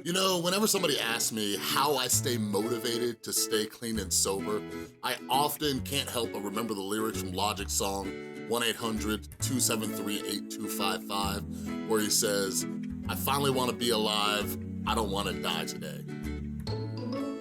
You know, whenever somebody asks me how I stay motivated to stay clean and sober, I often can't help but remember the lyrics from Logic's song 1-800-273-8255, where he says, "I finally wanna be alive, I don't wanna die today."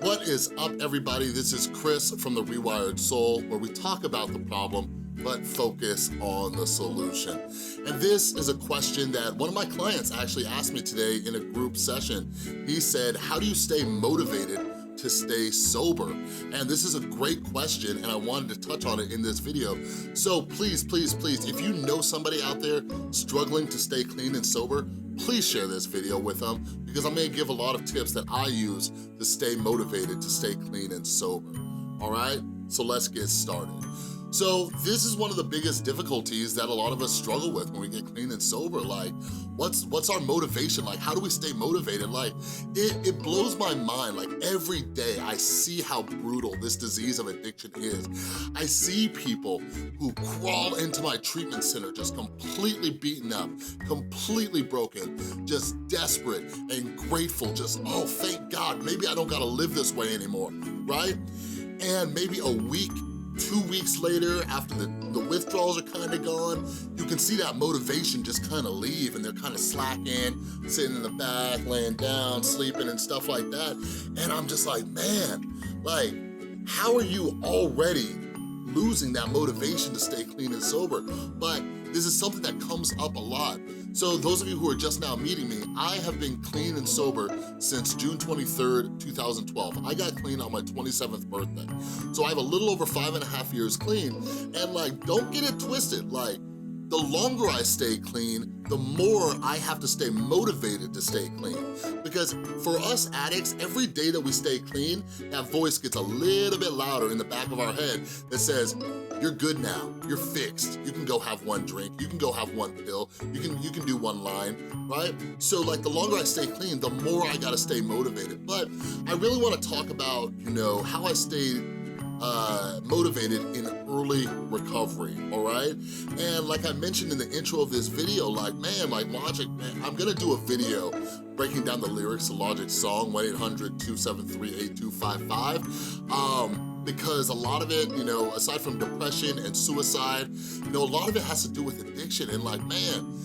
What is up, everybody? This is Chris from The Rewired Soul, where we talk about the problem, but focus on the solution. And this is a question that one of my clients actually asked me today in a group session. He said, how do you stay motivated to stay sober? And this is a great question, and I wanted to touch on it in this video. So please, please, please, if you know somebody out there struggling to stay clean and sober, please share this video with them, because I'm gonna give a lot of tips that I use to stay motivated to stay clean and sober, all right? So let's get started. So this is one of the biggest difficulties that a lot of us struggle with when we get clean and sober. Like, what's our motivation? Like, how do we stay motivated? Like, it blows my mind. Like, every day I see how brutal this disease of addiction is. I see people who crawl into my treatment center just completely beaten up, completely broken, just desperate and grateful, just, oh, thank God, maybe I don't gotta live this way anymore, right? And maybe a week, 2 weeks later, after the withdrawals are kind of gone, you can see that motivation just kind of leave, and they're kind of slacking, sitting in the back, laying down, sleeping and stuff like that. And I'm just like, man, like, how are you already losing that motivation to stay clean and sober? But this is something that comes up a lot. So those of you who are just now meeting me, I have been clean and sober since June 23rd, 2012. I got clean on my 27th birthday. So I have a little over 5.5 years clean, and like, don't get it twisted. Like, the longer I stay clean, the more I have to stay motivated to stay clean. Because for us addicts, every day that we stay clean, that voice gets a little bit louder in the back of our head that says, you're good now, you're fixed, you can go have one drink, you can go have one pill, you can do one line, right? So like, the longer I stay clean, the more I gotta stay motivated. But I really wanna talk about, you know, how I stay motivated in early recovery, all right? And like I mentioned in the intro of this video, like, man, like Logic, man, I'm gonna do a video breaking down the lyrics of Logic's song, 1-800-273-8255, because a lot of it, you know, aside from depression and suicide, you know, a lot of it has to do with addiction. And like, man,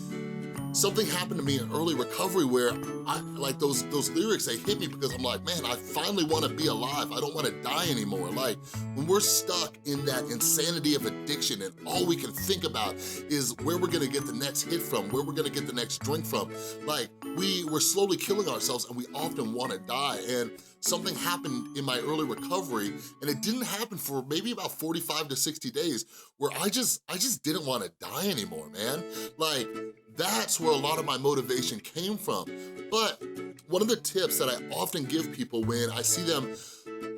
something happened to me in early recovery where I, like those lyrics, they hit me because I'm like, man, I finally wanna be alive. I don't wanna die anymore. Like, when we're stuck in that insanity of addiction and all we can think about is where we're gonna get the next hit from, where we're gonna get the next drink from, like, we're slowly killing ourselves, and we often wanna die. And something happened in my early recovery, and it didn't happen for maybe about 45 to 60 days, where I just didn't wanna die anymore, man. Like, that's where a lot of my motivation came from. But one of the tips that I often give people when I see them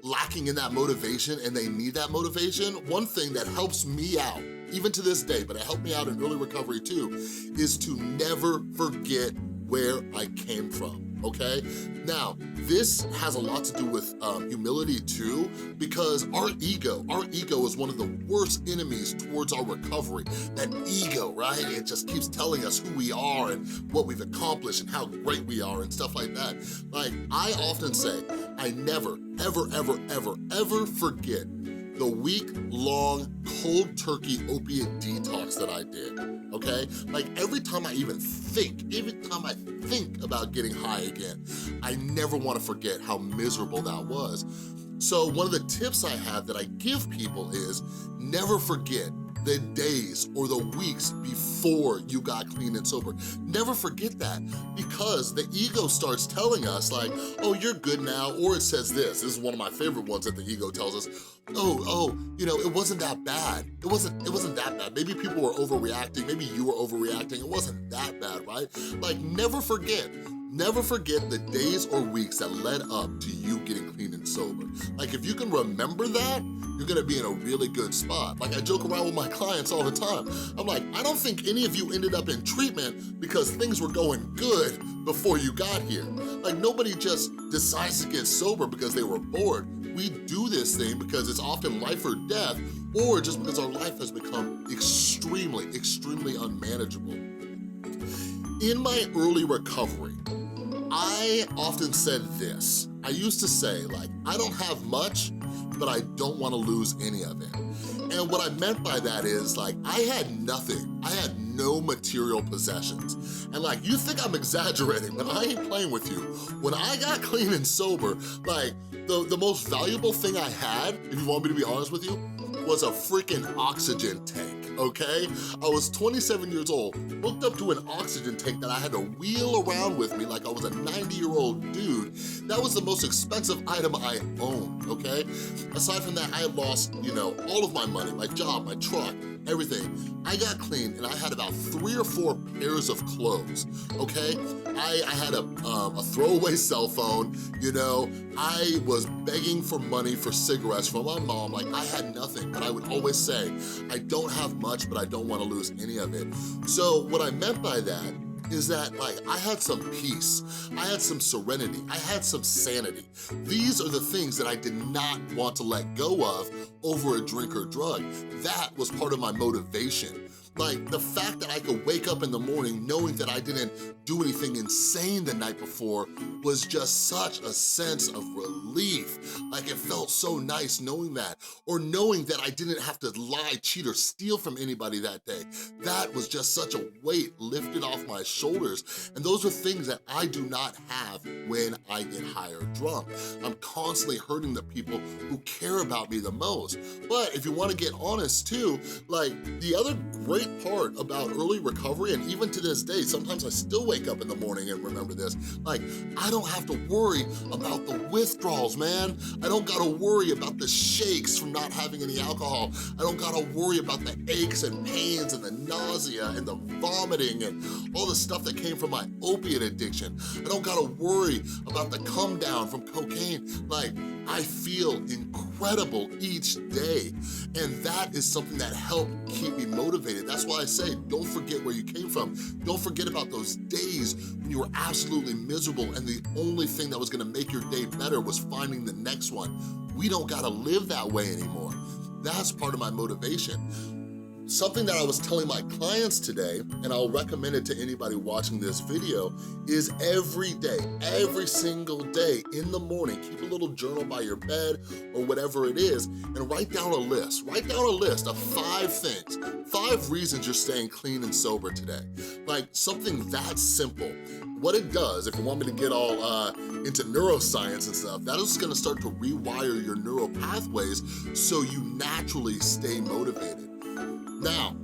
lacking in that motivation and they need that motivation, one thing that helps me out, even to this day, but it helped me out in early recovery too, is to never forget where I came from, okay? Now, this has a lot to do with humility too, because our ego is one of the worst enemies towards our recovery. That ego, right? It just keeps telling us who we are and what we've accomplished and how great we are and stuff like that. Like, I often say, I never, ever, ever, ever, ever forget the week-long cold turkey opiate detox that I did, okay? Like, every time I think about getting high again, I never wanna forget how miserable that was. So one of the tips I have that I give people is never forget the days or the weeks before you got clean and sober. Never forget that, because the ego starts telling us like, oh, you're good now, or it says this is one of my favorite ones that the ego tells us, oh, you know, it wasn't that bad. It wasn't that bad. Maybe people were overreacting, maybe you were overreacting, it wasn't that bad, right? Like, never forget the days or weeks that led up to you getting clean and sober. Like, if you can remember that, you're gonna be in a really good spot. Like, I joke around with my clients all the time. I'm like, I don't think any of you ended up in treatment because things were going good before you got here. Like, nobody just decides to get sober because they were bored. We do this thing because it's often life or death, or just because our life has become extremely, extremely unmanageable. In my early recovery, I often said this. I used to say, like, I don't have much, but I don't wanna lose any of it. And what I meant by that is, like, I had nothing. I had no material possessions. And like, you think I'm exaggerating, but I ain't playing with you. When I got clean and sober, like, the most valuable thing I had, if you want me to be honest with you, was a freaking oxygen tank, okay? I was 27 years old, hooked up to an oxygen tank that I had to wheel around with me like I was a 90-year-old dude. That was the most expensive item I owned, okay? Aside from that, I had lost, you know, all of my money, my job, my truck, everything. I got clean and I had about 3 or 4 pairs of clothes, okay? I had a throwaway cell phone, you know, I was begging for money for cigarettes from my mom, like I had nothing, but I would always say, I don't have much, but I don't wanna lose any of it. So what I meant by that is that, like, I had some peace, I had some serenity, I had some sanity. These are the things that I did not want to let go of over a drink or drug. That was part of my motivation. Like, the fact that I could wake up in the morning knowing that I didn't do anything insane the night before was just such a sense of relief. Like, it felt so nice knowing that, or knowing that I didn't have to lie, cheat, or steal from anybody that day. That was just such a weight lifted off my shoulders, and those are things that I do not have when I get high or drunk. I'm constantly hurting the people who care about me the most. But if you wanna get honest too, like, the other great part about early recovery, and even to this day, sometimes I still wake up in the morning and remember this, like, I don't have to worry about the withdrawals, man. I don't gotta worry about the shakes from not having any alcohol. I don't gotta worry about the aches and pains and the nausea and the vomiting and all the stuff that came from my opiate addiction. I don't gotta worry about the come down from cocaine. Like, I feel incredible each day, and that is something that helped keep me motivated. That's why I say, don't forget where you came from. Don't forget about those days when you were absolutely miserable and the only thing that was gonna make your day better was finding the next one. We don't gotta live that way anymore. That's part of my motivation. Something that I was telling my clients today, and I'll recommend it to anybody watching this video, is every day, every single day in the morning, keep a little journal by your bed or whatever it is, and write down a list. Write down a list of 5 things, 5 reasons you're staying clean and sober today. Like, something that simple. What it does, if you want me to get all into neuroscience and stuff, that is gonna start to rewire your neural pathways so you naturally stay motivated. Now,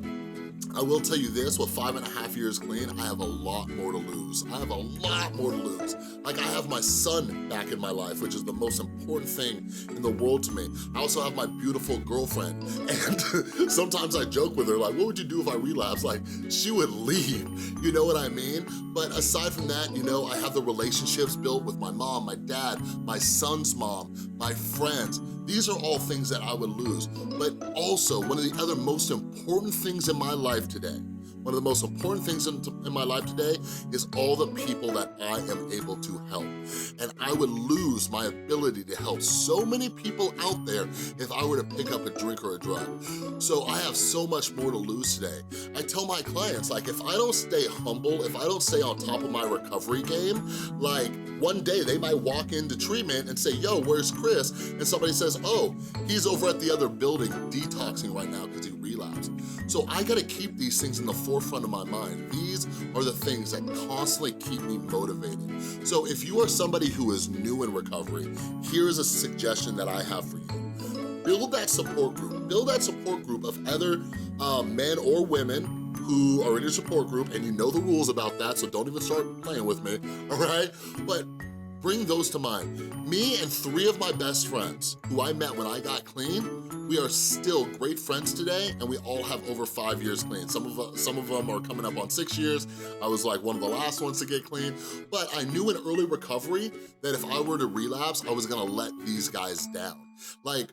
I will tell you this, with 5.5 years clean, I have a lot more to lose. I have a lot more to lose. Like, I have my son back in my life, which is the most important thing in the world to me. I also have my beautiful girlfriend, and sometimes I joke with her, like, what would you do if I relapse? Like, she would leave, you know what I mean? But aside from that, you know, I have the relationships built with my mom, my dad, my son's mom, my friends. These are all things that I would lose. But also, one of the other most important things in my life today, one of the most important things in my life today is all the people that I am able to help. And I would lose my ability to help so many people out there if I were to pick up a drink or a drug. So I have so much more to lose today. I tell my clients, like, if I don't stay humble, if I don't stay on top of my recovery game, like, one day they might walk into treatment and say, yo, where's Chris? And somebody says, oh, he's over at the other building detoxing right now because he relapsed. So I gotta keep these things in the forefront of my mind. These are the things that constantly keep me motivated. So if you are somebody who is new in recovery, here's a suggestion that I have for you. Build that support group. Build that support group of other men or women who are in your support group, and you know the rules about that, so don't even start playing with me, all right? But bring those to mind. Me and 3 of my best friends who I met when I got clean, we are still great friends today, and we all have over 5 years clean. Some of them are coming up on 6 years. I was like one of the last ones to get clean, but I knew in early recovery that if I were to relapse, I was gonna let these guys down. Like,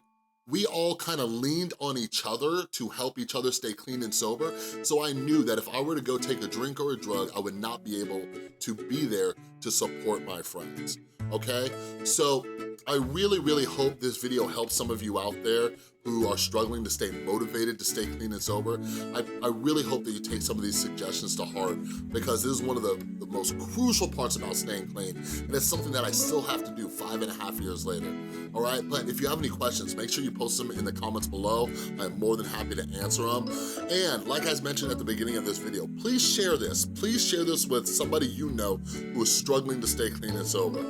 we all kind of leaned on each other to help each other stay clean and sober, so I knew that if I were to go take a drink or a drug, I would not be able to be there to support my friends. okay? So I really hope this video helps some of you out there who are struggling to stay motivated to stay clean and sober. I really hope that you take some of these suggestions to heart, because this is one of the most crucial parts about staying clean, and it's something that I still have to do 5.5 years later, all right? But if you have any questions, make sure you post them in the comments below. I'm more than happy to answer them. And like I mentioned at the beginning of this video, please share this. Please share this with somebody you know who is struggling to stay clean and sober.